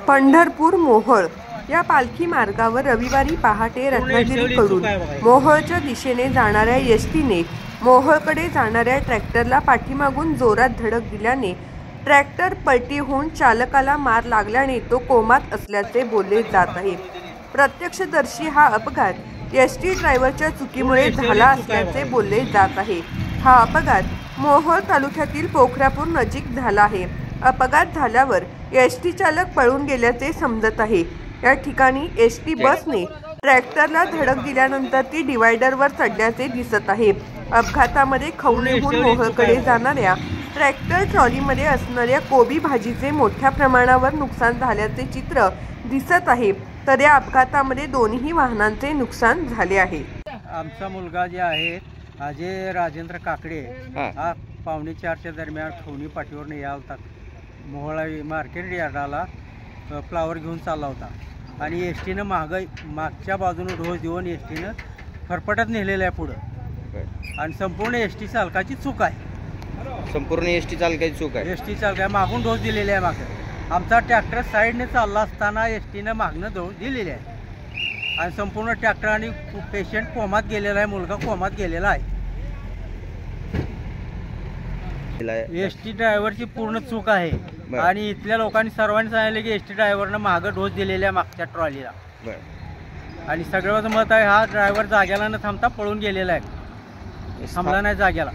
पंढरपूर मोहोळ या पालखी मार्गावर रविवारी पहाटे रत्नागिरीकडून मोहोळच्या दिशेने जाणाऱ्या एसटीने मोहोळकडे जाणाऱ्या ट्रॅक्टरला पाठीमागून जोरात धडक दिल्याने ट्रॅक्टर पलटी होऊन चालकाला मार लागल्याने तो कोमात असल्याचे बोलले जात आहे। प्रत्यक्षदर्शी हा अपघात एसटी ड्रायव्हरच्या चुकीमुळे झाला असल्याचे बोलले जात आहे। हा अपघात मोहोळ तालुक्यातील पोखरापूर नजीक झाला आहे। अपघात झाल्यावर एसटी चालक पळून गेल्याचे समजत आहे। या ठिकाणी एसटी बसने ट्रॅक्टरला धडक दिल्यानंतर ती डिवायडरवर चढल्याचे दिसत आहे। अपघातामध्ये खवणेहून मोहोळकडे जाणाऱ्या ट्रॅक्टर ट्रॉलीमध्ये असणाऱ्या कोबी भाजीचे मोठ्या प्रमाणावर नुकसान झाल्याचे चित्र दिसत आहे। तर या अपघातामध्ये दोन्ही वाहनांचे नुकसान झाले आहे। आमचा मुलगा जे आहे अजय राजेंद्र काकडे हा 4:45च्या दरम्यान खवणी पाठीवरून यायला होता। मोहोळा मार्केट यार्डाला फ्लावर घेऊन चालला होता आणि एसटीनं मागच्या बाजूने ढोस देऊन एसटीनं फरफटत नेलेलं आहे पुढं आणि संपूर्ण एसटी चालकाची चूक आहे। संपूर्ण एसटी चालकाची चूक आहे। एसटी चालका मागून ढोस दिलेले आहे। मागं आमचा ट्रॅक्टर साईडने चालला असताना एसटीनं मागणं ढोस दिलेले आहे आणि संपूर्ण ट्रॅक्टर आणि पेशंट कोमात गेलेला आहे। मुलगा कोमात गेलेला आहे। एसटी ड्रायव्हरची पूर्ण चूक आहे आणि इथल्या लोकांनी सर्वांनी सांगितले की एसटी ड्रायव्हरनं मागं ढोस दिलेला आहे मागच्या ट्रॉलीला आणि सगळ्यांचं मत आहे हा ड्रायव्हर जाग्याला न थांबता पळून गेलेला आहे। थांबला नाही जाग्याला।